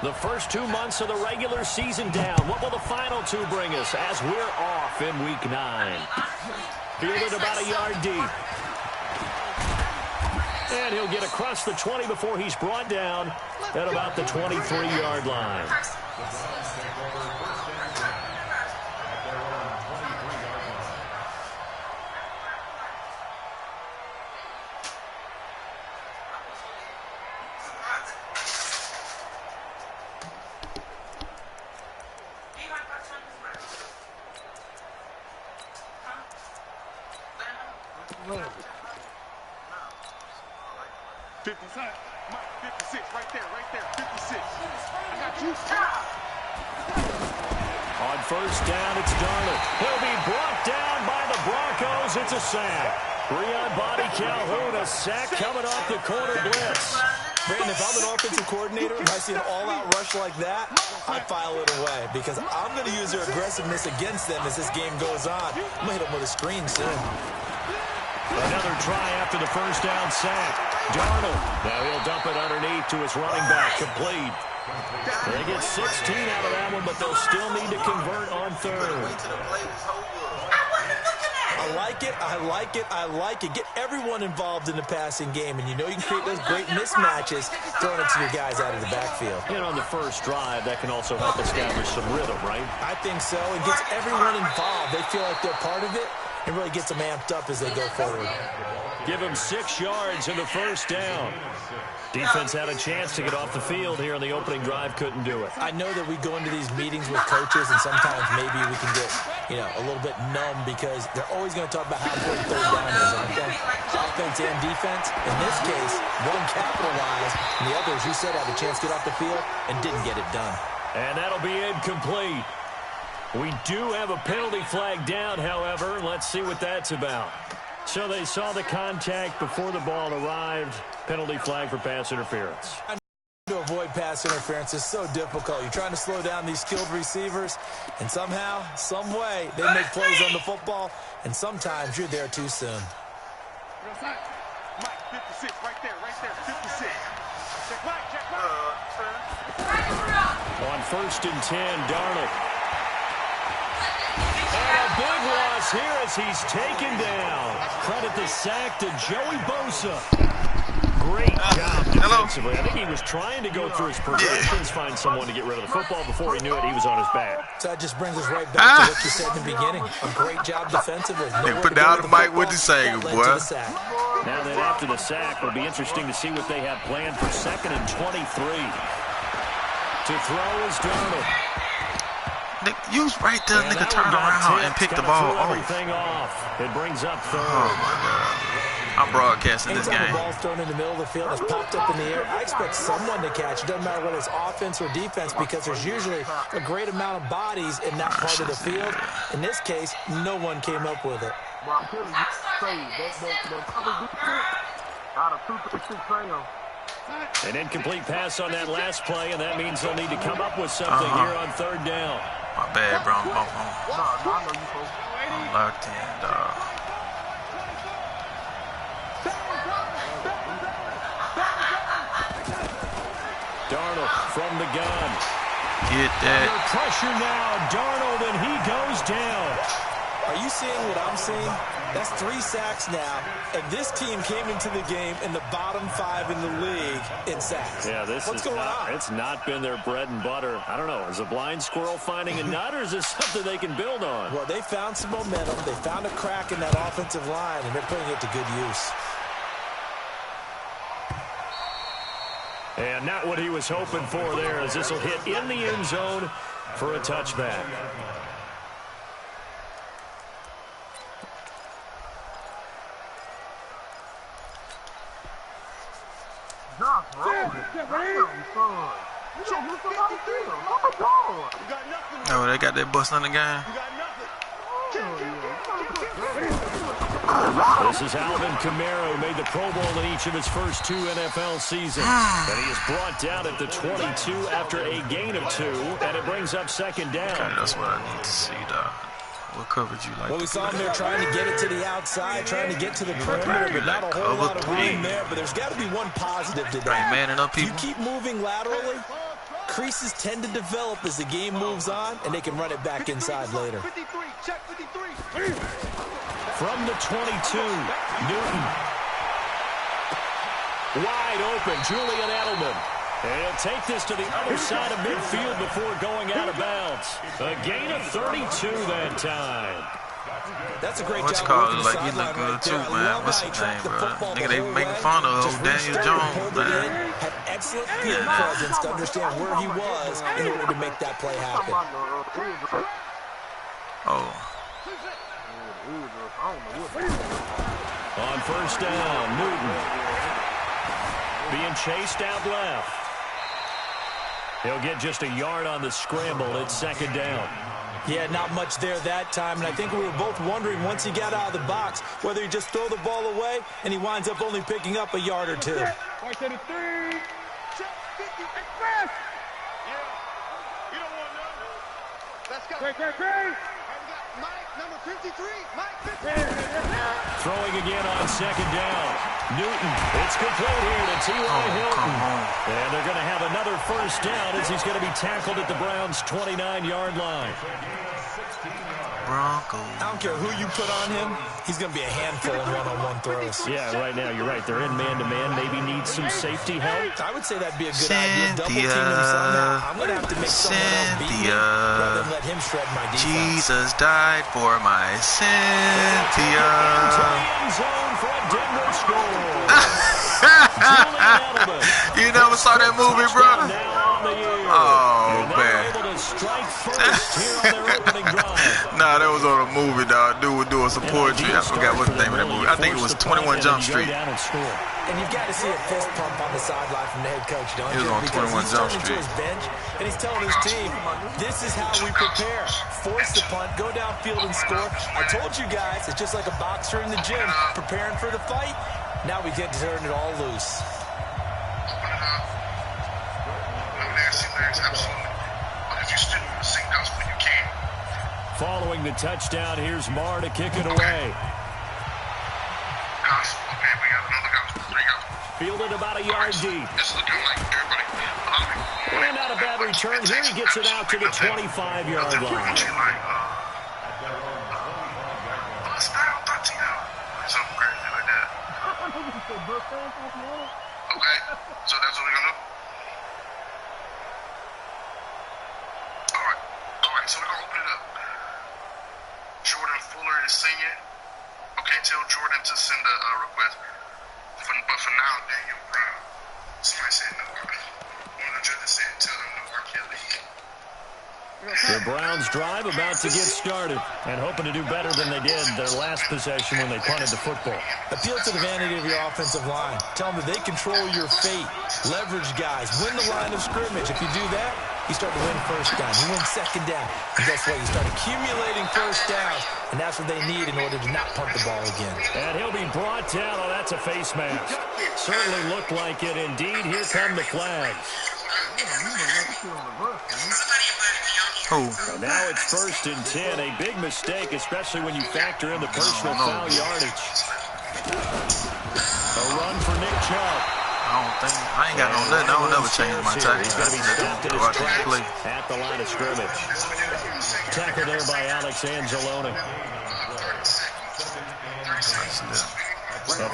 The first 2 months of the regular season down. What will the final two bring us as we're off in Week 9? Fielded about a yard deep. And he'll get across the 20 before he's brought down at about the 23-yard line. On first down, it's Darnold. He'll be brought down by the Broncos. It's a sack. 3-on body Calhoun, a sack coming off the corner blitz. Brandon, if I'm an offensive coordinator and I see an all-out rush like that, I file it away because I'm going to use their aggressiveness against them as this game goes on. I'm going to hit them with a screen soon. Another try after the first down sack. Darnold. Now he'll dump it underneath to his running back. Complete. They get 16 out of that one, but they'll still need to convert on third. I like it. I like it. I like it. Get everyone involved in the passing game, and you know you can create those great mismatches throwing it to your guys out of the backfield. And on the first drive, that can also help establish some rhythm, right? I think so. It gets everyone involved. They feel like they're part of it. It really gets them amped up as they go forward. Give him 6 yards in the first down. Defense had a chance to get off the field here on the opening drive, couldn't do it. I know that we go into these meetings with coaches, and sometimes maybe we can get, a little bit numb because they're always going to talk about how important third down is, aren't they? Offense and defense. In this case, one capitalized, and the others, you said, had a chance to get off the field and didn't get it done. And that'll be incomplete. We do have a penalty flag down, however. Let's see what that's about. So they saw the contact before the ball arrived. Penalty flag for pass interference. To avoid pass interference is so difficult. You're trying to slow down these skilled receivers, and somehow, some way, they make plays on the football, and sometimes you're there too soon. Mike, 56, right there, 56. On first and 10, Darnold. And a big loss here as he's taken down. Credit the sack to Joey Bosa. Great job defensively. I think he was trying to go through his progressions, find someone to get rid of the football. Before he knew it, he was on his back. So that just brings us right back to what you said in the beginning. A great job defensively. They put down the mic with the saying, boy. Now that after the sack, it'll be interesting to see what they have planned for 2nd and 23. To throw is Darnold. You was right there, nigga, turn around and pick the ball off. It brings up third. Oh, my God. I'm broadcasting this game. Anytime the ball's thrown in the middle of the field, it's popped up in the air, I expect someone to catch it. Doesn't matter whether it's offense or defense because there's usually a great amount of bodies in that part of the field. In this case, no one came up with it. An incomplete pass on that last play, and that means they'll need to come up with something here on third down. My bad, bro. I'm locked in, dog. Darnold from the gun. Get that. Under pressure now, Darnold, and he goes down. Are you seeing what I'm seeing? That's 3 sacks now, and this team came into the game in the bottom 5 in the league in sacks. Yeah, what's going on? It's not been their bread and butter. I don't know. Is a blind squirrel finding a nut, or is this something they can build on? Well, they found some momentum. They found a crack in that offensive line, and they're putting it to good use. And not what he was hoping for there, as this will hit in the end zone for a touchback. Oh, they got that bust on the game. This is Alvin Kamara, who made the Pro Bowl in each of his first 2 NFL seasons. And he is brought down at the 22 after a gain of 2, and it brings up 2nd down. Okay, that's what I need to see, dog. What coverage you like? Well, we saw him there trying to get it to the outside, trying to get to the perimeter, but not a whole lot of room there. But there's got to be one positive today. Manning up, people. If you keep moving laterally, creases tend to develop as the game moves on, and they can run it back inside later. 53, check 53. From the 22, Newton. Wide open, Julian Edelman. And he'll take this to the other side of midfield before going out of bounds. A gain of 32 that time. That's a great What's job. called like he look good too, man. What's his name, bro? Nigga, they making fun of Daniel Jones, man. Had excellent field presence to understand where he was in order to make that play happen. Oh. On first down, Newton. Being chased out left. He'll get just a yard on the scramble. It's second down. Yeah, not much there that time, and I think we were both wondering once he got out of the box whether he just throw the ball away and he winds up only picking up a yard or two. Right to the 3. Check 50, express. Yeah, you don't want to know. Let's go. Great. Mike, number 53. Mike, 53. Throwing again on second down. Newton, it's complete here to T.Y. Hilton. And they're going to have another first down as he's going to be tackled at the Browns' 29-yard line. Broncos. I don't care who you put on him, he's going to be a handful in one-on-one throws. Yeah, right now, you're right. They're in man-to-man. Maybe needs some safety help. I would say that'd be a good idea. Double team him somehow. I'm going to have to make someone else beat me rather than let him shred my defense. Jesus died for my Cynthia. Into the end zone for a Denver score. You never saw that movie, bro? Oh, man. Nah, that was on a movie, dog. Dude was doing some poetry. I forgot what the name of that movie. I think it was 21 Jump Street. And you've got to see a fist pump on the sideline from the head coach, don't you? He was on 21 Jump Street. His bench, and he's telling his team, this is how we prepare. Force the punt, go downfield and score. I told you guys, it's just like a boxer in the gym, preparing for the fight. Now we get to turn it all loose. Following the touchdown, here's Marr to kick it away. Fielded about a yard deep. And not a bad return. Here he gets it out to the 25-yard line. Okay, so that's what we're gonna do. All right, so we're gonna open it up. Jordan Fuller is singing. Okay, tell Jordan to send a request. But for now, Daniel Brown. Somebody said no. One of the judges said tell him no R. Kelly. The Browns drive about to get started and hoping to do better than they did their last possession when they punted the football. Appeal to the vanity of your offensive line. Tell them that they control your fate. Leverage guys. Win the line of scrimmage. If you do that, you start to win first down. You win second down. And guess what? You start accumulating first downs. And that's what they need in order to not punt the ball again. And he'll be brought down. Oh, that's a face mask. Certainly looked like it. Indeed, here come the flags. Oh. Now it's 1st and 10. A big mistake, especially when you factor in the personal foul yardage. A run for Nick Chubb. I ain't got no nothing. I don't never change my tight. He's going to be stopped in his tracks at the line of scrimmage. Tackled there by Alex Anzalone.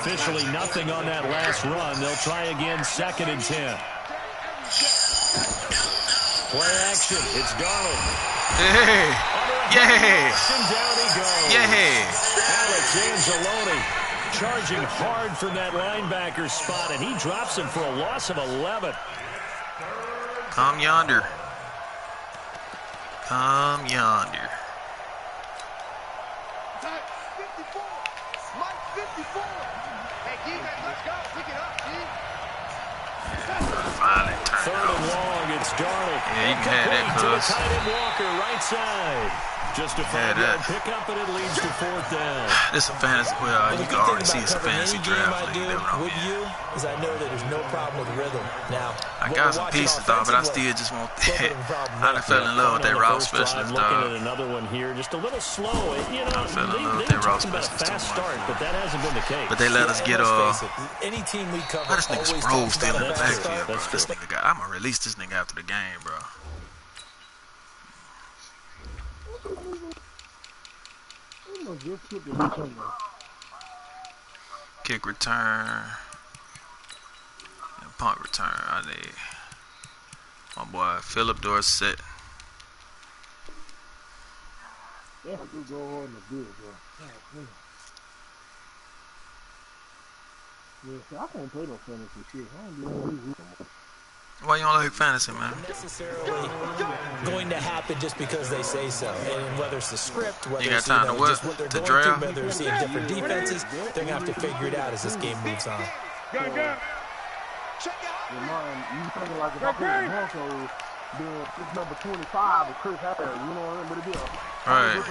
Officially nothing on that last run. They'll try again 2nd and 10. Play action. It's Darnold. Yeah. Yeah. And down he goes. Yeah. Alex Anzalone charging hard from that linebacker spot, and he drops him for a loss of 11. Come yonder. Come yonder. 54. Mike 54. Hey, defense, let's go. Pick it up, G. Finally turned 3rd and long, it's Darnold. Yeah, you can have that, To the cuz. tight end Walker, right side. Just a 5-yard pickup, and it leads to 4th down. This is a fantasy. Well, you can already see it's a fantasy draft league. You never know. With you, is I know that there's no problem with rhythm. Now, I got some pieces, though, but I still just want that. I done fell in love with that route specialist, Looking dog. at another one here, just a little slow. You know, I fell in love with they that were route talking about a specialist fast too much. start, but that hasn't been the case. But they let us get Any team we cover why this nigga always Sproles talks still in about the a fast backfield? start. This nigga got. I'm gonna release this nigga after after the game, bro. Kick return and punt return. I need my boy Philip Dorsett. That's what go on the good, bro. Yeah, so I can't play no fantasy shit. I don't do no. Why you don't like fantasy, man? Necessarily going to happen just because they say so. And whether it's the script, whether you got it's time to just what they're to going draft? through, whether they're seeing different defenses, they're going to have to figure it out as this game moves on. Your mind, you thinking like if I put the Broncos, then it's number 25 with Chris Harris, you know what I mean? But it be Right.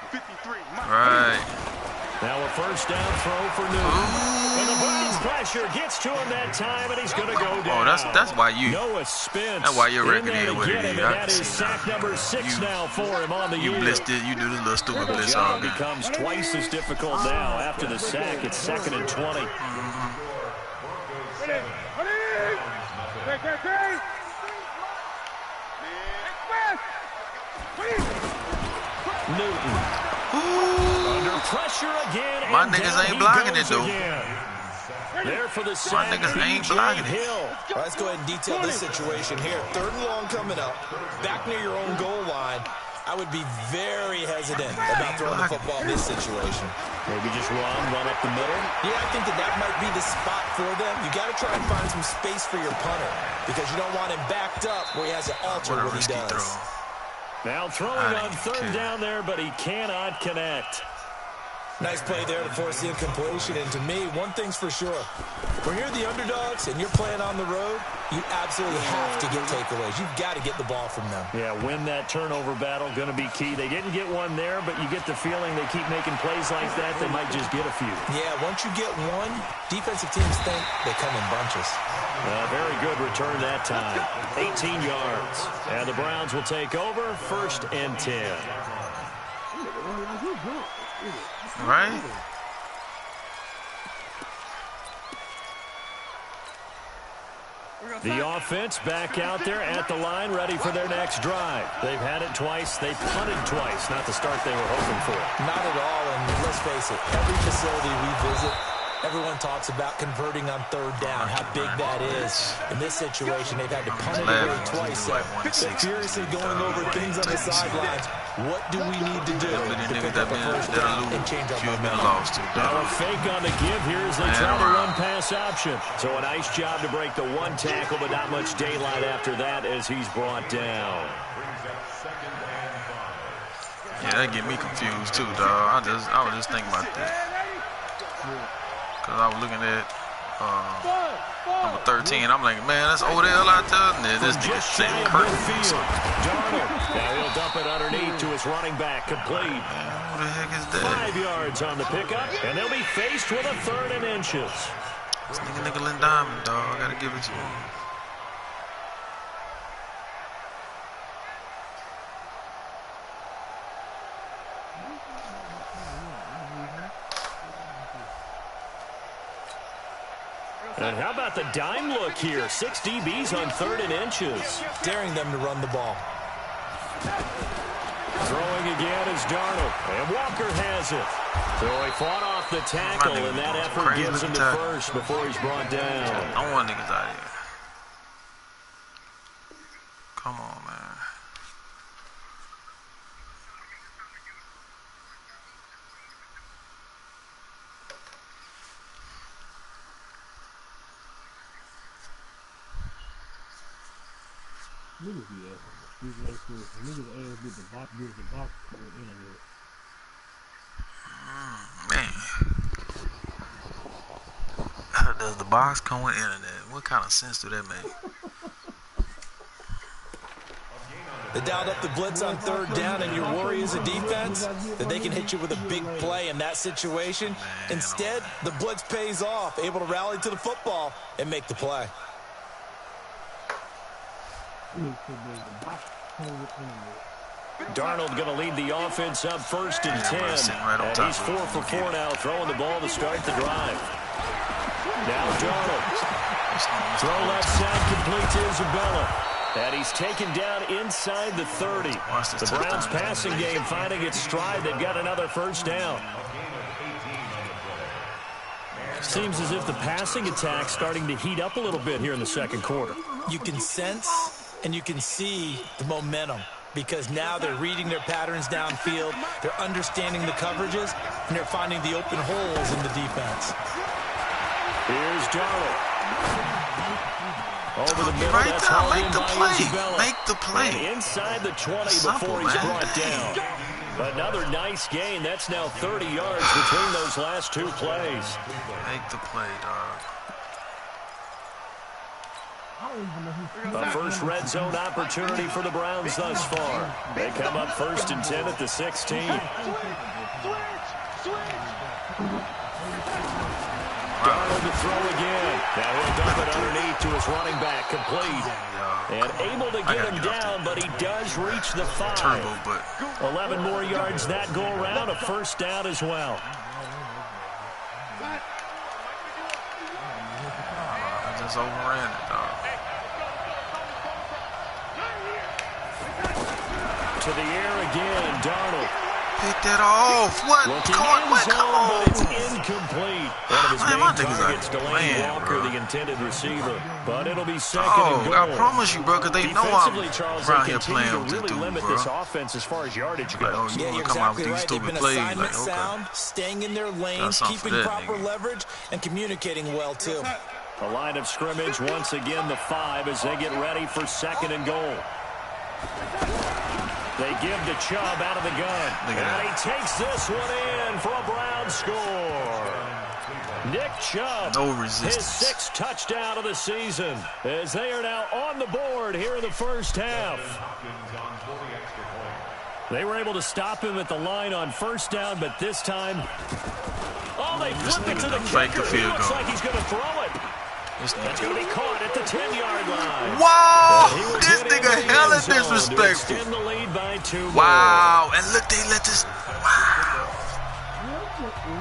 53. Right. Now a first down throw for Newton. And the Browns pressure gets to him that time, and he's going to go down. Oh, that's why you. Noah Spence. That's why your in record there is to what it get him, is. and I that can is see sack that. number 6 now for him on the You year. blitzed it. You do this little stupid The blitz all job game. becomes twice as difficult now after the sack. It's 2nd and 20. Newton. Under pressure again. My and niggas down ain't he blocking goes it, though. again. There for the My sack. niggas ain't P.J. blocking it. Hill. All right, let's go ahead and detail this situation here. 3rd and long coming up, back near your own goal line. I would be very hesitant about throwing the football in this situation. Maybe just run up the middle. Yeah, I think that might be the spot for them. You got to try and find some space for your punter because you don't want him backed up where he has to alter What a what he risky does. throw. Now throwing I on didn't 3rd care. down there, but he cannot connect. Nice play there to force the incompletion. And to me, one thing's for sure. When you're the underdogs and you're playing on the road, you absolutely have to get takeaways. You've got to get the ball from them. Yeah, win that turnover battle, going to be key. They didn't get one there, but you get the feeling they keep making plays like that, they might just get a few. Yeah, once you get one, defensive teams think they come in bunches. Very good return that time. 18 yards. And the Browns will take over, 1st and 10. Right? The offense back out there at the line, ready for their next drive. They've had it twice. They've punted twice. Not the start they were hoping for. Not at all, and let's face it, every facility we visit, everyone talks about converting on 3rd down, how big that is. In this situation, they've had to punt it away twice. They're furiously going over things on the sidelines. What do we need to do to pick up a first down and change our momentum? Now a fake on the give here as they try to run pass option. So a nice job to break the one tackle, but not much daylight after that as he's brought down. Yeah, that get me confused too, dog. I was just thinking about that. Cause I was looking at number 13. I'm like, man, that's Odell out there. And this nigga saying Kirk. Darnold. Now he'll dump it underneath to his running back. Complete. Who the heck is that? 5 yards on the pickup, and they'll be faced with a 3rd and inches. This nigga nickel and diamond, dog. I gotta give it to him. And how about the dime look here? 6 DBs on 3rd and inches. Daring them to run the ball. Throwing again is Darnold. And Walker has it. So he fought off the tackle, and that effort gives him the first before he's brought down. I want niggas out here. Come on, man. Niggas be asking. Niggas ask with the box, on the internet. Man. How does the box come with internet? What kind of sense do that make? They dialed up the blitz on 3rd down, and your worry as a defense that they can hit you with a big play in that situation. Instead, the blitz pays off, able to rally to the football and make the play. Darnold going to lead the offense up 1st and 10. And he's 4 for 4 now, throwing the ball to start the drive. Now Darnold. Throw left side complete to Isabella. And he's taken down inside the 30. The Browns passing game finding its stride. They've got another first down. Seems as if the passing attack's starting to heat up a little bit here in the second quarter. You can sense and you can see the momentum because now they're reading their patterns downfield, they're understanding the coverages, and they're finding the open holes in the defense. Here's Darnold. Over the middle, right that's there, hauled make in the by play, Isabella. make the play. And inside the 20 Simple, before he's man. brought down. Another nice gain. That's now 30 yards between those last two plays. Make the play, dog. A first red zone opportunity for the Browns thus far. They come up 1st and 10 at the 16. Darnold to throw again. Now he'll dump it underneath to his running back, complete. And able to get him down, but he does reach the 5. Turbo, but 11 more yards that go around, a first down as well. I just overran it, dog. To the air again, Darnold. Pick that off. What? Come on, what? Come on. But it's incomplete. One of his Man, main my niggas targets, are Delaney playing, Walker, bro. the intended receiver. But it'll be second Oh, and goal. I promise you, bro, because they know I'm Defensively, Charles, around they here continue playing to with this really dude, limit bro. this offense as far as yardage Like, oh, goes. you Yeah, want you're to come out with exactly these right. They've stupid been plays. assignment Like, okay. sound, staying in their lanes, something for keeping that, proper nigga. leverage, and communicating well, too. The line of scrimmage, once again, the 5 as they get ready for second and goal. They give to Chubb out of the gun. And he takes this one in for a Brown score. Nick Chubb, No his resistance. 6th touchdown of the season, as they are now on the board here in the first half. They were able to stop him at the line on first down, but this time, oh, they flip it to the kicker. He looks like he's going to throw it. That's going to be caught at the 10-yard line. Wow, He will this get into nigga the hella end zone to disrespectful. extend the lead by 2 more. Wow, and look, they let this. Wow.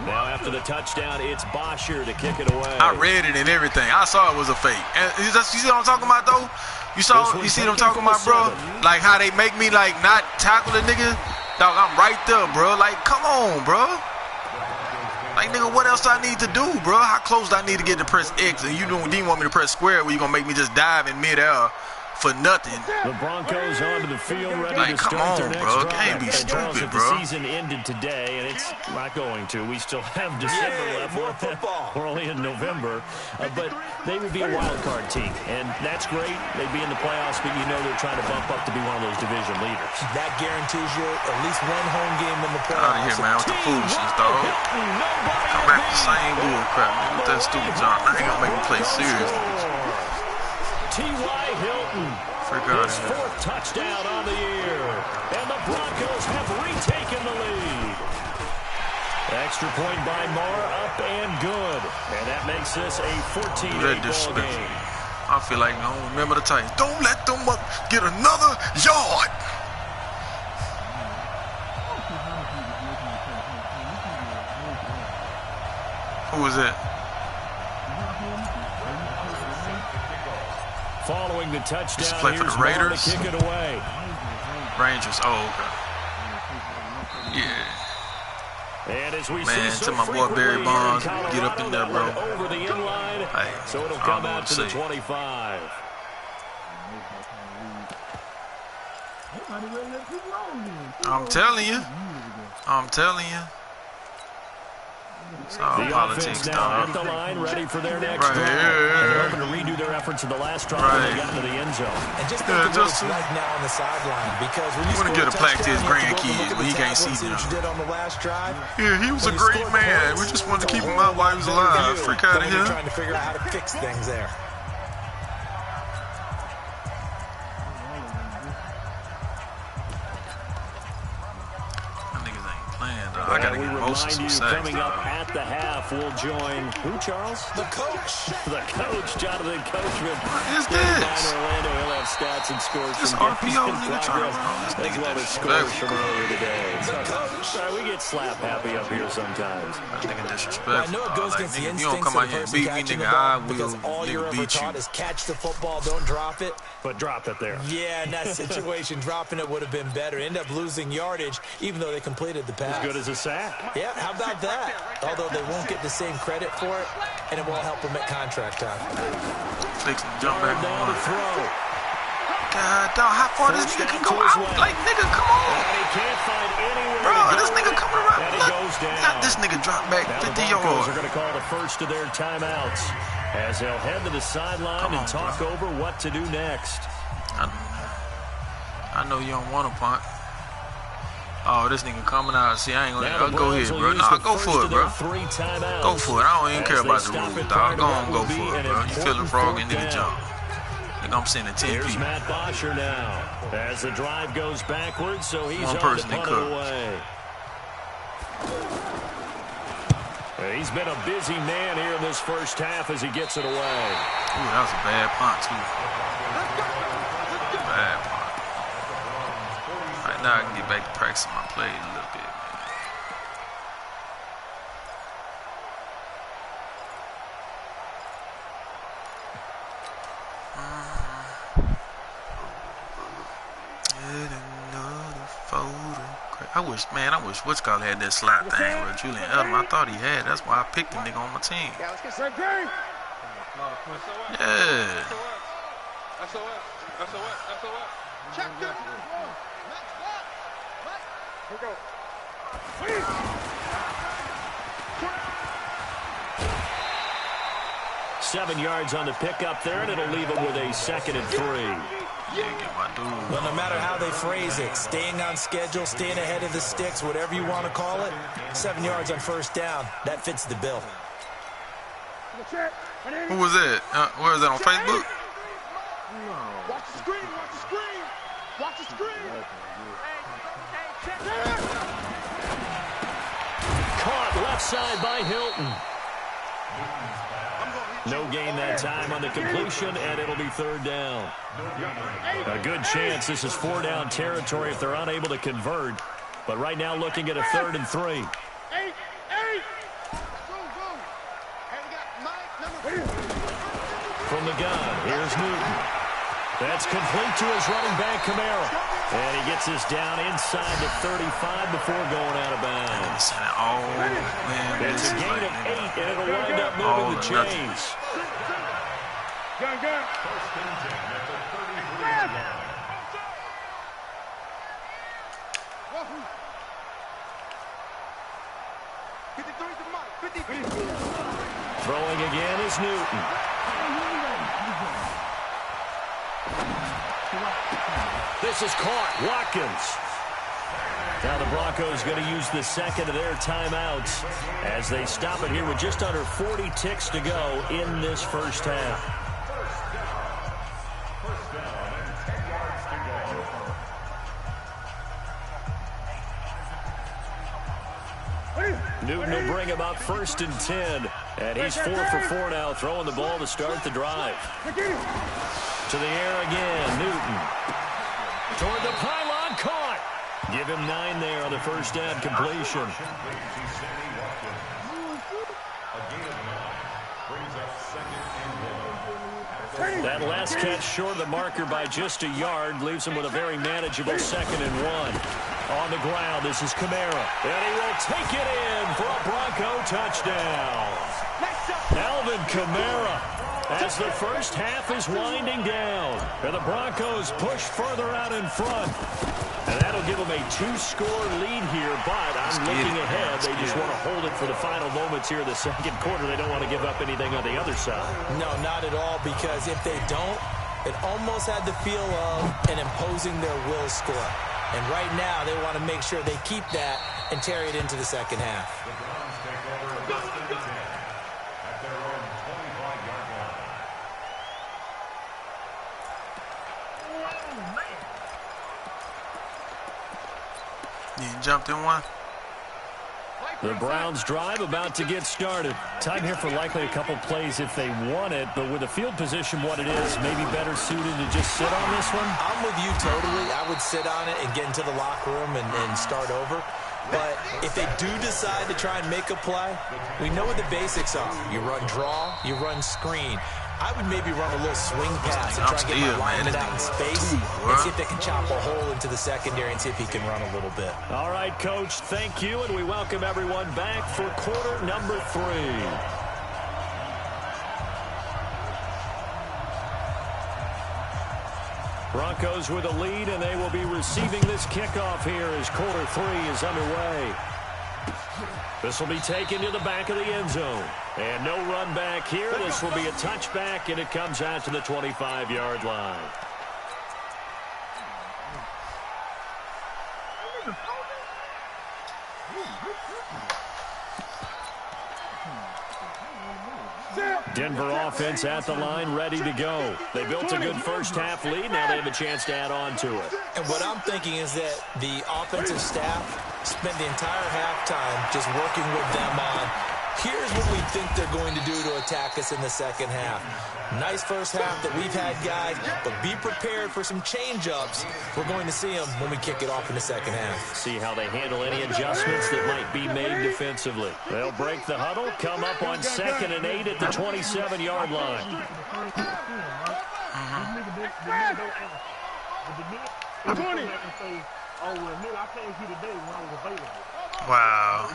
Now after the touchdown, it's Bosher to kick it away. I read it and everything. I saw it was a fake. And you see what I'm talking about, though? You see what I'm talking about, bro? Like how they make me like not tackle the nigga. Dog, I'm right there, bro. Like, come on, bro. Like, nigga, what else I need to do, bro? How close do I need to get to press X? And you didn't want me to press square where you gonna make me just dive in midair for nothing. The Broncos onto the field, ready Like, to come start their on, next bro. drive. Can't be And Charles, stupid, if bro. the season ended today, and it's not going to. We still have December left. more football. We're only in November. But they would be a wild card team, and that's great. They'd be in the playoffs, but you know they're trying to bump up to be one of those division leaders. That guarantees you at least one home game in the Out of here, playoffs. man, with the foolishness, dog. Come back to the same bull crap, man. With that stupid John. I ain't gonna make me play serious. T.Y. Hilton. Freak out His of here. 4th touchdown on the year. And the Broncos have retaken the lead. Extra point by Marr, up and good. And that makes this a 14-8 ball disrespectful. game. I feel like, no, remember the Titans. Don't let them get another yard. Who was that? Following the touchdown, play for the here's Marr to Raiders? kick it away. Rangers. Oh, okay. Yeah. And as we Man, see to my boy Barry frequently Bonds, here in get up in there, Colorado, bro. that went over the inline, Hey, so it'll I come don't know out what to to the say. 25. I'm telling you. I'm telling you. It's all The politics, offense now dog. at the line, ready for their next Right drive. here. And they're hoping to redo their efforts in the last drive when they got into the end zone. And just Yeah, think of what it's just- like now on the sideline. Because when you wanna score get a plaque to touchdown, his you have go up and grandkids look at when the he can't tablet see and see what now. you did on the last drive. Yeah, he was a When you great scored man. points, We just wanted to it's keep a him whole out while he was lot better alive. view Freak than out of when you're here. trying to figure out how to fix things there. Them niggas ain't playing, dog. I And gotta we get most of remind some you, sacks, coming up dog. at the half, we'll join who, Charles? The coach. The coach, Jonathan Coachman. What is Standing by this? in Orlando. He'll have stats and scores This from games RPO in nigga trying to progress, run this as nigga well as scores from earlier today. We get slap happy up here sometimes. That nigga disrespectful. Well, I know it goes Like, against the nigga, if you don't instincts come of out the here and person beat me, catching nigga, the I ball, will because all you're ever beat you. taught is catch the football, don't drop it. But drop it there. Yeah, in that situation, dropping it would have been better. End up losing yardage, even though they completed the pass. As good as a sack. Yeah, how about that? Although they won't get the same credit for it, and it won't help them at contract time. Fix and jump back Down to on. throw. God, dog, how far this nigga can go out? Like, nigga, come on. And he can't find anywhere Bro, to go this nigga coming around. And he Look, goes down. got this nigga drop back Now 50 the Broncos yards. are going to call the first of their timeouts as they'll head to the sideline and talk over what to do next. I know you don't want to punt. Oh, this nigga coming out. See, I ain't gonna Now the go Browns ahead, will bro. use Nah, the go first for it, of their bro. 3 timeouts. Go for it. I don't even care As about they the stop rules, it dog. prior to Go what on, will go be for it, an bro. You feel the important frog and fourth nigga down. jump. Nigga, I'm sending 10 Here's people. Matt Bosher now as the drive goes backwards, so he's One on person to in punt it coverage. away. He's been a busy man here in this first half as he gets it away. Ooh, that was a bad punt, too. Bad punt. Right now, I can get back to practicing my play a little bit, man. Get another photograph. I wish what's called had that slot thing with Julian Edelman. I thought he had. That's why I picked the nigga on my team. Yeah. Check this. Here we go. 7 yards on the pickup there, and it'll leave him with a 2nd and 3. Yeah, get my dude. Well, no matter how they phrase it, staying on schedule, staying ahead of the sticks, whatever you want to call it, 7 yards on first down, that fits the bill. Who was that? Where is that, on Facebook? Watch the screen. Watch the screen. Watch the screen. Caught left side by Hilton. No gain that time on the completion, and it'll be 3rd down. A good chance this is 4-down territory if they're unable to convert. But right now looking at a 3rd and 3. From the gun, here's Newton. That's complete to his running back, Kamara. And he gets us down inside the 35 before going out of bounds. Oh, man. It's a gain of 8, and it'll wind up moving the chains. Gun. Throwing again is Newton. This is caught. Watkins. Now the Broncos going to use the 2nd of their timeouts as they stop it here with just under 40 ticks to go in this first half. Newton will bring him up 1st and 10. And he's 4 for 4 now, throwing the ball to start the drive. To the air again, Newton. Toward the pylon, caught. Give him 9 there on the first down completion. That last catch short of the marker by just a yard leaves him with a very manageable 2nd and 1. On the ground, this is Kamara. And he will take it in for a Bronco touchdown. Alvin Kamara, as the first half is winding down. And the Broncos push further out in front. And that'll give them a 2-score lead here, but I'm looking ahead. They just want to hold it for the final moments here in the 2nd quarter. They don't want to give up anything on the other side. No, not at all, because if they don't, it almost had the feel of an imposing their will score. And right now, they want to make sure they keep that and carry it into the 2nd half. You jumped in one? The Browns drive about to get started. Time here for likely a couple plays if they want it, but with the field position what it is, maybe better suited to just sit on this one? I'm with you totally. I would sit on it and get into the locker room and start over. But if they do decide to try and make a play, we know what the basics are. You run draw, you run screen. I would maybe run a little swing pass and try to get my lineman out in space and see if they can chop a hole into the secondary and see if he can run a little bit. All right, Coach, thank you, and we welcome everyone back for quarter number 3. Broncos with a lead, and they will be receiving this kickoff here as quarter 3 is underway. This will be taken to the back of the end zone. And no run back here. This will be a touchback, and it comes out to the 25-yard line. Denver offense at the line, ready to go. They built a good first-half lead. Now they have a chance to add on to it. And what I'm thinking is that the offensive staff spent the entire halftime just working with them on, here's what we think they're going to do to attack us in the second half. Nice first half that we've had, guys, but be prepared for some change-ups. We're going to see them when we kick it off in the second half. See how they handle any adjustments that might be made defensively. They'll break the huddle, come up on 2nd and 8 at the 27-yard line. Wow.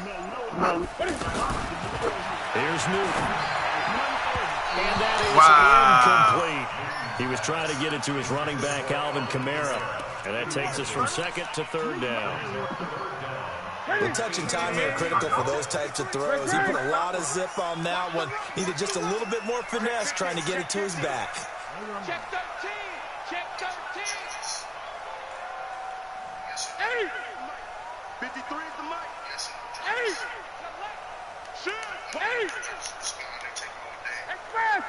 Here's Newton. And that is incomplete. He was trying to get it to his running back, Alvin Kamara. And that takes us from 2nd to 3rd down. The touch and time here are critical for those types of throws. He put a lot of zip on that one. Needed just a little bit more finesse trying to get it to his back. Check 13. Check 13. Hey! 53 is the mic. Hey! Shoot! Hey! Express!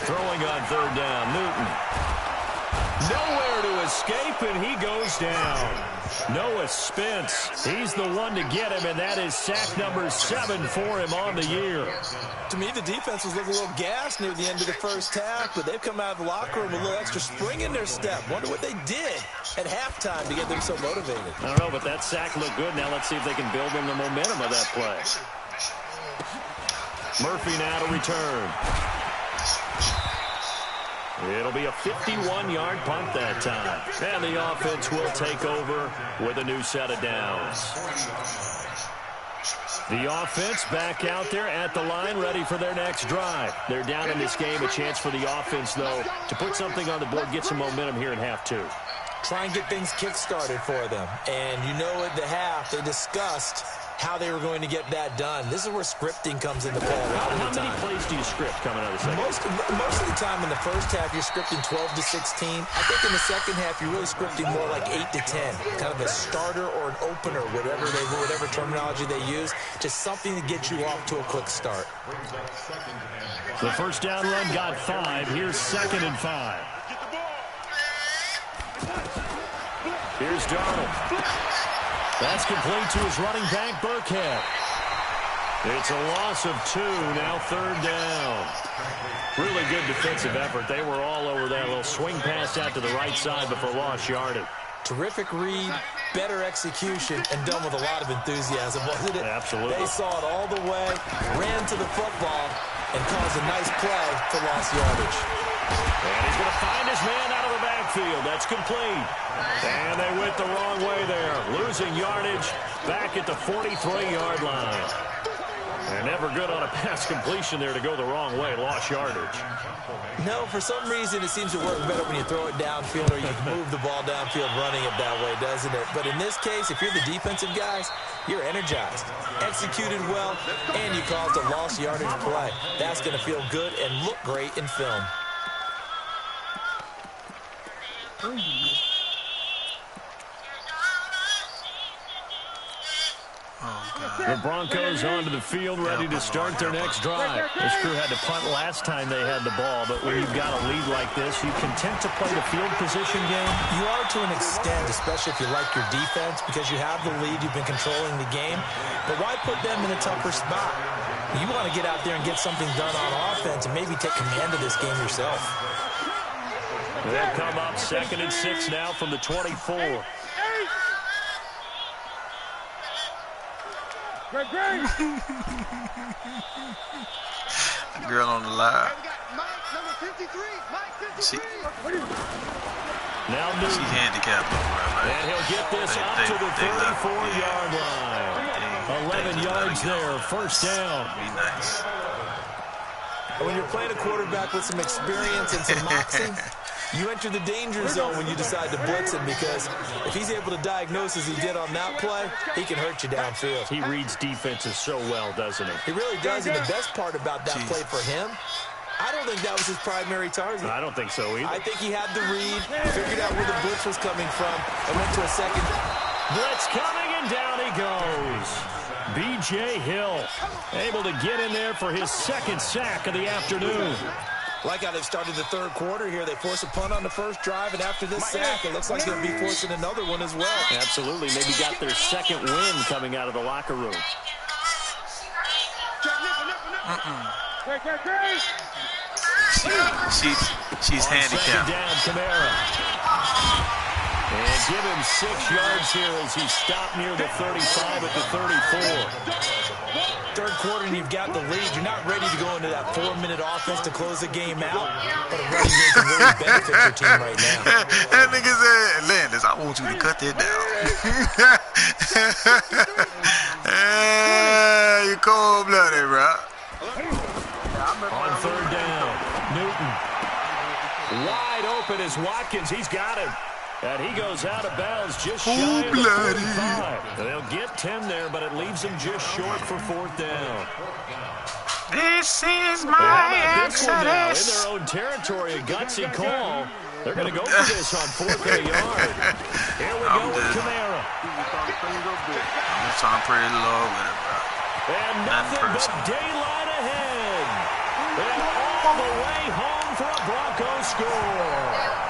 Throwing on 3rd down, Newton. Nowhere to escape, and he goes down. Noah Spence, he's the one to get him, and that is sack number 7 for him on the year. To me, the defense was looking a little gassed near the end of the first half, but they've come out of the locker room with a little extra spring in their step. Wonder what they did at halftime to get them so motivated. I don't know, but that sack looked good. Now let's see if they can build in the momentum of that play. Murphy now to return. It'll be a 51-yard punt that time. And the offense will take over with a new set of downs. The offense back out there at the line, ready for their next drive. They're down in this game. A chance for the offense, though, to put something on the board, get some momentum here in half 2. Try and get things kick-started for them. And you know at the half, they discussed how they were going to get that done. This is where scripting comes into play a lot of the time. How many plays do you script coming out of the second? Most of the time in the first half, you're scripting 12 to 16. I think in the second half, you're really scripting more like 8 to 10. Kind of a starter or an opener, whatever terminology they use. Just something to get you off to a quick start. The first down run got 5. Here's 2nd and 5. Here's Darnold. That's complete to his running back, Burkhead. It's a loss of 2, now 3rd down. Really good defensive effort. They were all over that little swing pass out to the right side before lost yardage. Terrific read, better execution, and done with a lot of enthusiasm, wasn't it? Absolutely. They saw it all the way, ran to the football, and caused a nice play for lost yardage. And he's going to find his man out of the backfield. That's complete. And they went the wrong way there. Losing yardage back at the 43-yard line. And never good on a pass completion there to go the wrong way. Lost yardage. No, for some reason it seems to work better when you throw it downfield or you move the ball downfield running it that way, doesn't it? But in this case, if you're the defensive guys, you're energized, executed well, and you caused a lost yardage play. That's going to feel good and look great in film. Oh, God. The Broncos onto the field, ready to start their next drive. This crew had to punt last time they had the ball, but when you've got a lead like this, you content to play the field position game? You are to an extent, especially if you like your defense, because you have the lead, you've been controlling the game. But why put them in a tougher spot? You want to get out there and get something done on offense and maybe take command of this game yourself. They'll come up 2nd and 6 now from the 24. Girl on the line. She's handicapped over there. And he'll get this up to the 34-yard line. 11 yards there, first down. Be nice. When you're playing a quarterback with some experience and some moxie, you enter the danger zone when you decide to blitz him, because if he's able to diagnose as he did on that play, he can hurt you downfield. He reads defenses so well, doesn't he? He really does, and the best part about that play for him, I don't think that was his primary target. I don't think so either. I think he had the read, figured out where the blitz was coming from, and went to a second. Blitz coming, and down he goes. B.J. Hill able to get in there for his 2nd sack of the afternoon. Like how they've started the 3rd quarter here. They force a punt on the first drive, and after this sack, it looks like they'll be forcing another one as well. Absolutely. Maybe got their 2nd win coming out of the locker room. She's handicapped. 2nd down, Kamara. And give him 6 yards here as he stopped near the 35 at the 34. 3rd quarter, and you've got the lead. You're not ready to go into that 4-minute offense to close the game out, but a running game can really benefit your team right now. That nigga said, Landis, I want you to cut that down. You cold-blooded, bro. On 3rd down, Newton. Wide open is Watkins. He's got him. And he goes out of bounds just shy of the 45. They'll get 10 there, but it leaves him just short for 4th down. This is my Exodus. In their own territory, a gutsy call. They're going to go for this on 4th and a yard. Here we go with Kamara. I'm just trying pretty low with it, bro. And nothing but daylight ahead. And all the way home for a Broncos score.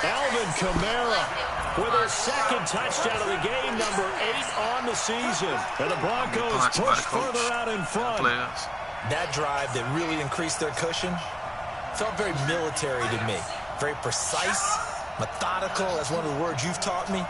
Alvin Kamara with his 2nd touchdown of the game, number 8 on the season. And the Broncos push further out in front. That drive that really increased their cushion felt very military to me. Very precise, methodical, that's one of the words you've taught me.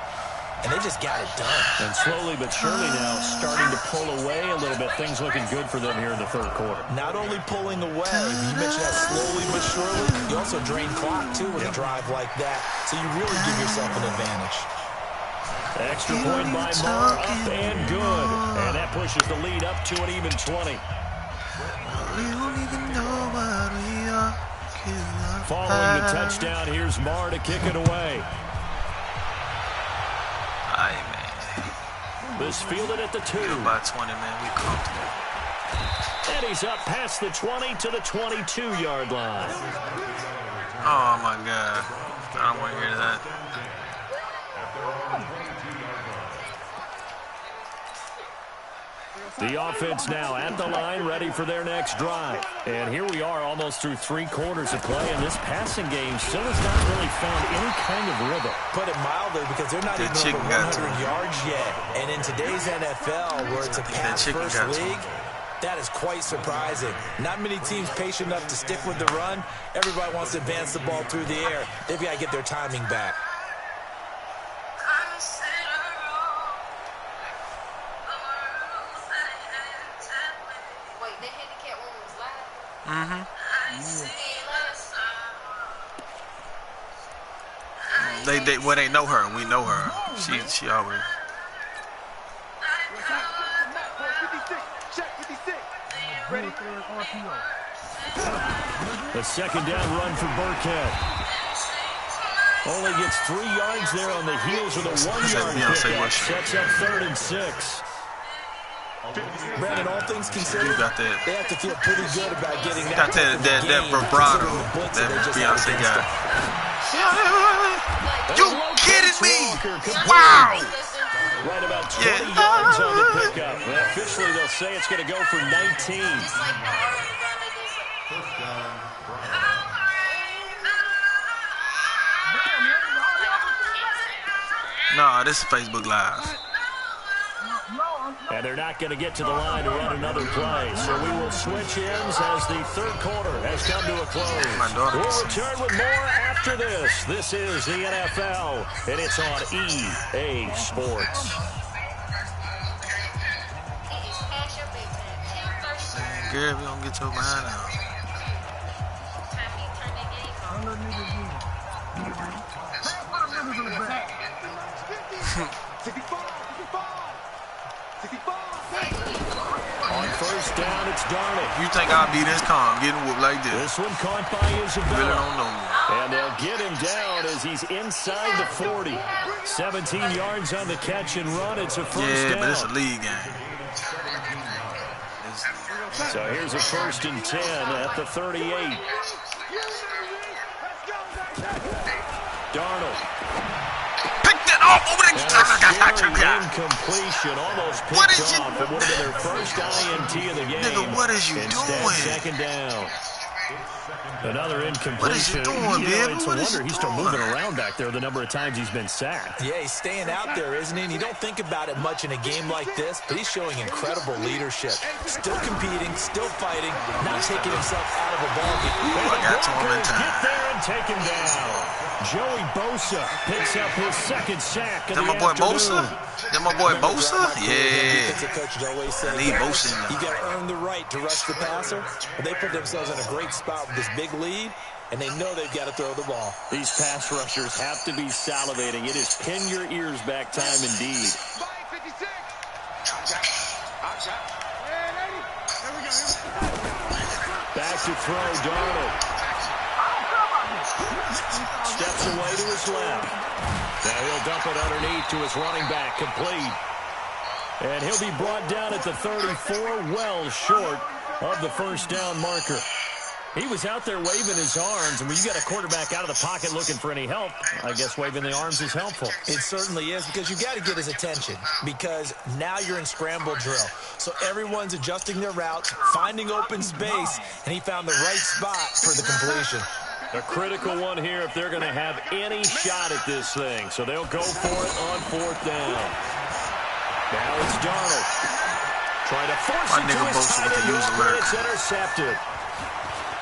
And they just got it done. And slowly but surely now starting to pull away a little bit. Things looking good for them here in the 3rd quarter. Not only pulling away, you mentioned that slowly but surely, you also drain clock, too, with a drive like that. So you really give yourself an advantage. Extra point by Marr, up and good. And that pushes the lead up to an even 20. Following the touchdown, here's Marr to kick it away. This fielded at the 2. By 20, man. We comfortable. And he's up past the 20 to the 22-yard line. Oh, my God. I don't want to hear that. The offense now at the line, ready for their next drive. And here we are almost through 3 quarters of play, and this passing game still has not really found any kind of rhythm. Put it mildly, because they're not even over 100 yards yet. And in today's NFL, where it's a pass-first league, that is quite surprising. Not many teams patient enough to stick with the run. Everybody wants to advance the ball through the air. They've got to get their timing back. They know her. We know her. She always. The 2nd down run for Burkhead. Only gets 3 yards there on the heels of the 1-yard pickup. Sets up 3rd and 6. Brandon, all things considered, they have to feel pretty good about getting that vibrato that Beyonce got. You kidding me? Wow! Right about 20 yards on the pickup. And officially, they'll say it's going to go for 19. Nah, this is Facebook Live. And they're not going to get to the line to run another play. So we will switch ends as the third quarter has come to a close. We'll return with more after this. This is the NFL, and it's on EA Sports. Gary, we don't get your behind now. On first down, it's Darnold. You think I'll be this calm, getting whooped like this? This one caught by Isabella. Really don't know. And they'll get him down as he's inside the 40. 17 yards on the catch and run. It's a first down. Yeah, but it's a league game. So here's a 1st and 10 at the 38. Darnold. Picked it off over the incompletion, almost picked off. It would have been their first INT of the game. Nigga, what is you doing? Second down. Another incompletion. What is you doing, man? It's a wonder he's still moving around back there the number of times he's been sacked. Yeah, he's staying out there, isn't he? And you don't think about it much in a game like this, but he's showing incredible leadership. Still competing, still fighting, not taking himself out of a ball game. I got to him in time. Get there and take him down. Joey Bosa picks up his second sack of the my boy afternoon. Bosa? That my boy Bosa? Yeah. Coaches always say, I need Bosa in there. You got to earn the right to rush the passer. But they put themselves in a great spot with this big lead, and they know they've got to throw the ball. These pass rushers have to be salivating. It is pin your ears back time indeed. Back to throw, Darnold. Steps away to his left. Now he'll dump it underneath to his running back, complete. And he'll be brought down at the 34, well short of the first down marker. He was out there waving his arms, and when you got a quarterback out of the pocket looking for any help, I guess waving the arms is helpful. It certainly is, because you got to get his attention, because now you're in scramble drill. So everyone's adjusting their routes, finding open space, and he found the right spot for the completion. A critical one here if they're going to have any shot at this thing. So they'll go for it on 4th down. Now it's Darnold. Trying to force it to his tight end, but it's intercepted.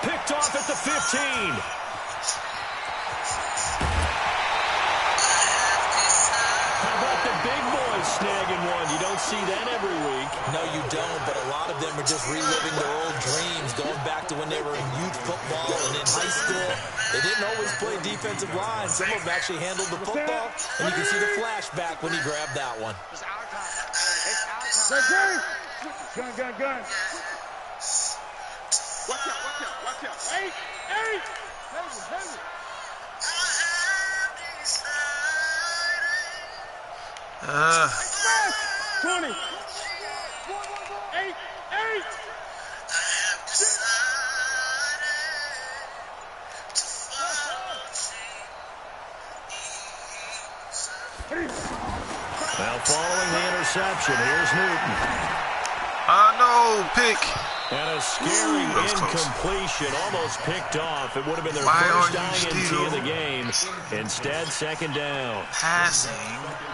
Picked off at the 15. How about the big boys snagging one? You don't see that every week. No, you don't, but a lot of them are just reliving their old dreams, going back to when they were in youth football and in high school. They didn't always play defensive line. Some of them actually handled the football, and you can see the flashback when he grabbed that one. Gun. Watch out. Hey! Heavy. 20. 8. Now following the interception, here's Newton. No, pick. And a scary incompletion, almost picked off. It would have been their first INT of the game. Instead, second down. Passing.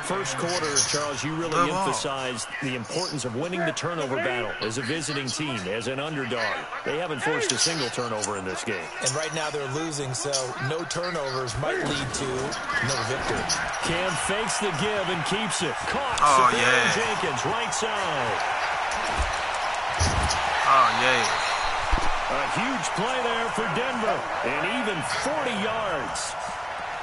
First quarter, Charles, you really emphasized the importance of winning the turnover battle as a visiting team, as an underdog. They haven't forced a single turnover in this game. And right now they're losing, so no turnovers might lead to no victory. Cam fakes the give and keeps it. Caught. Oh, yeah. Jenkins, right side. Oh, yeah. A huge play there for Denver, and even 40 yards.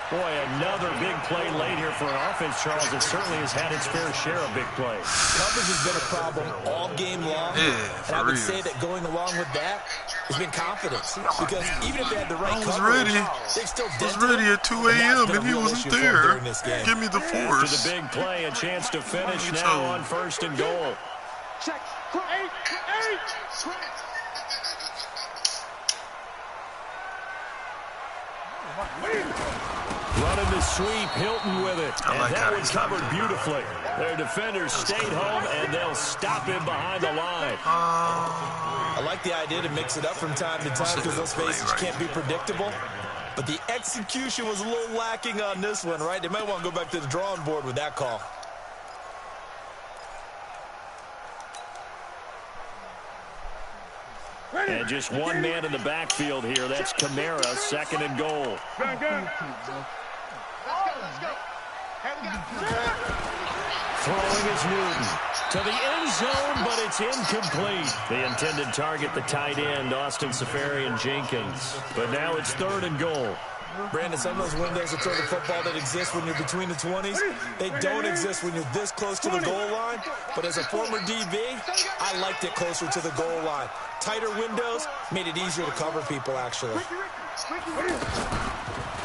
Boy, another big play late here for an offense, Charles, that certainly has had its fair share of big plays. Coverage has been a problem all game long. Yeah, and I would say that going along with that has been confidence. Because even if they had the right coverage, they still was ready at 2 a.m. and he wasn't there. Give me the force. After the big play, a chance to finish now on 1st and goal. Check. 8. Running the sweep, Hilton with it. And that one covered beautifully. Their defenders stayed home, and they'll stop him behind the line. I like the idea to mix it up from time to time because those faces can't be predictable. But the execution was a little lacking on this one, right? They might want to go back to the drawing board with that call. And just one man in the backfield here. That's Kamara, 2nd and goal. Let's go. Throwing is Newton to the end zone, but it's incomplete. The intended target, the tight end, Austin Safarian-Jenkins. But now it's 3rd and goal. Brandon, some of those windows to throw the football that exist when you're between the 20s, they don't exist when you're this close to the goal line. But as a former DB, I liked it closer to the goal line. Tighter windows made it easier to cover people, actually.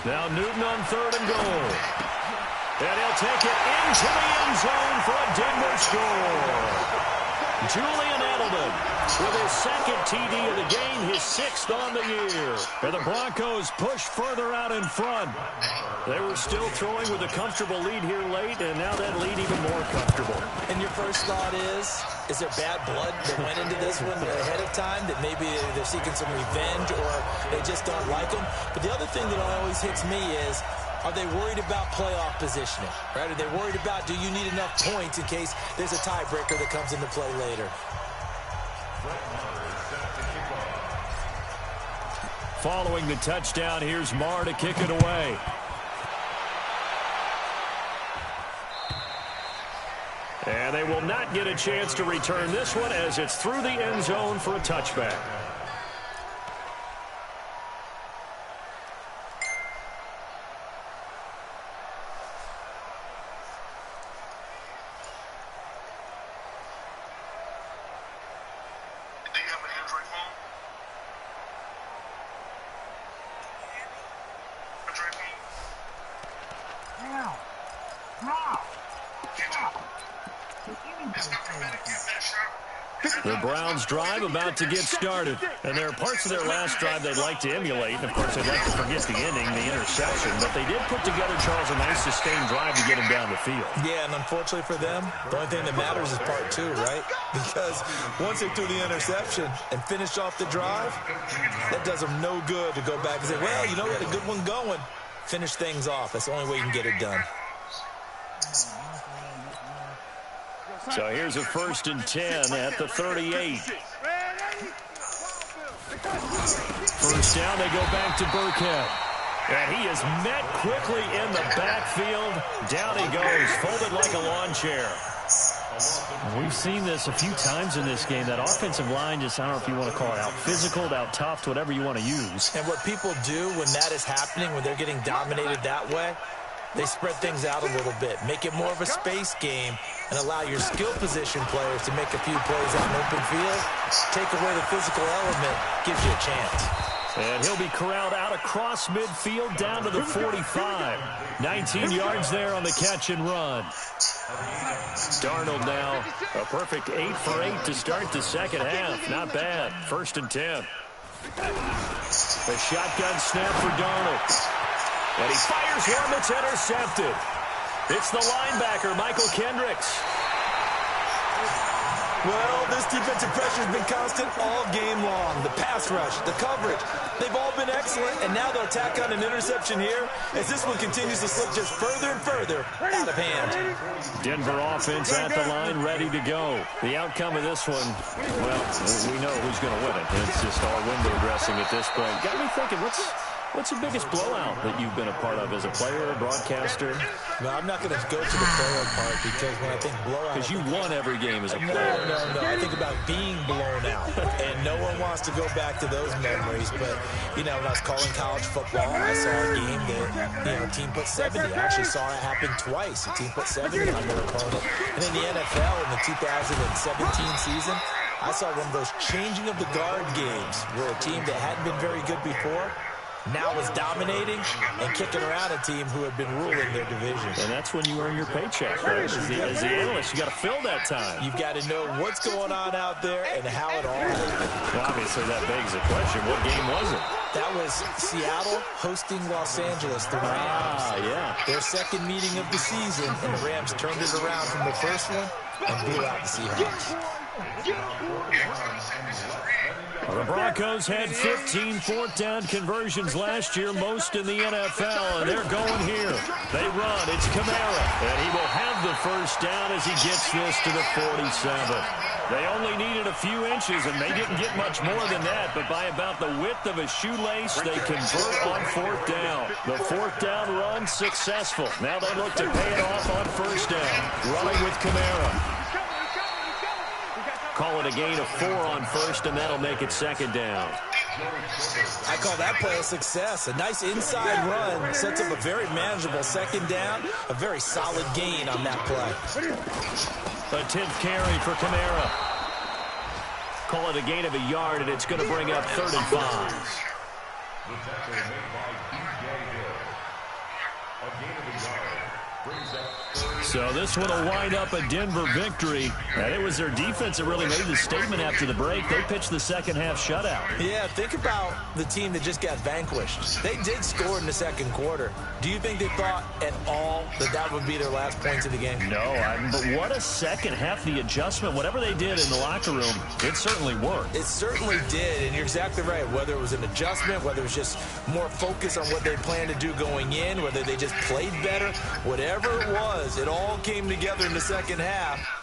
Now Newton on 3rd and goal. And he'll take it into the end zone for a Denver score. Julian Edelman with his 2nd TD of the game, his 6th on the year. And the Broncos push further out in front. They were still throwing with a comfortable lead here late, and now that lead even more comfortable. And your first thought is there bad blood that went into this one ahead of time, that maybe they're seeking some revenge or they just don't like them? But the other thing that always hits me is, are they worried about playoff positioning, right? Are they worried about, do you need enough points in case there's a tiebreaker that comes into play later? Following the touchdown, here's Marr to kick it away. And they will not get a chance to return this one as it's through the end zone for a touchback. The Browns' drive about to get started. And there are parts of their last drive they'd like to emulate. And, of course, they'd like to forget the ending, the interception. But they did put together, Charles, a nice sustained drive to get him down the field. Yeah, and unfortunately for them, the only thing that matters is part 2, right? Because once they threw the interception and finished off the drive, that does them no good to go back and say, well, you know, we had a good one going. Finish things off. That's the only way you can get it done. So here's a 1st and 10 at the 38. First down, they go back to Burkhead. And he is met quickly in the backfield. Down he goes, folded like a lawn chair. We've seen this a few times in this game. That offensive line just, I don't know if you want to call it out physical, out tough, whatever you want to use. And what people do when that is happening, when they're getting dominated that way, they spread things out a little bit, make it more of a space game, and allow your skill position players to make a few plays out in open field. Take away the physical element, gives you a chance. And he'll be corralled out across midfield down to the 45. 19 yards there on the catch and run. Darnold now a perfect 8 for 8 to start the second half. Not bad. 1st and 10. A shotgun snap for Darnold. And he fires one that's intercepted. It's the linebacker, Michael Kendricks. Well, this defensive pressure has been constant all game long. The pass rush, the coverage, they've all been excellent, and now they'll tack on an interception here as this one continues to slip just further and further out of hand. Denver offense at the line, ready to go. The outcome of this one, well, we know who's going to win it. It's just all window dressing at this point. Got me thinking, what's the biggest blowout that you've been a part of as a player, a broadcaster? No, I'm not going to go to the player part because when I think blowout... Because you won every game as a player. No. I think about being blown out. And no one wants to go back to those memories. But, you know, when I was calling college football, I saw a game that, you know, a team put 70. I actually saw it happen twice. A team put 70 on their opponent. And in the NFL in the 2017 season, I saw one of those changing of the guard games where a team that hadn't been very good before now was dominating and kicking around a team who had been ruling their division. And that's when you earn your paycheck, right? As the analyst, you got to fill that time. You've got to know what's going on out there and how it all happened. Well, obviously, that begs the question, what game was it? That was Seattle hosting Los Angeles, the Rams. Yeah. Their second meeting of the season, and the Rams turned it around from the first one and blew out the Seahawks. The Broncos had 15 fourth-down conversions last year, most in the NFL, and they're going here. They run. It's Kamara, and he will have the first down as he gets this to the 47. They only needed a few inches, and they didn't get much more than that, but by about the width of a shoelace, they convert on fourth down. The fourth down run successful. Now they look to pay it off on first down. Running with Kamara. Call it a gain of 4 on first, and that'll make it second down. I call that play a success. A nice inside run sets up a very manageable second down, a very solid gain on that play. A 10th carry for Kamara. Call it a gain of a yard, and it's going to bring up 35. So this one will wind up a Denver victory. And it was their defense that really made the statement after the break. They pitched the second half shutout. Yeah, think about the team that just got vanquished. They did score in the second quarter. Do you think they thought at all that that would be their last points of the game? No, but what a second half. The adjustment, whatever they did in the locker room, it certainly worked. It certainly did, and you're exactly right. Whether it was an adjustment, whether it was just more focus on what they planned to do going in, whether they just played better, whatever it was, it all came together in the second half.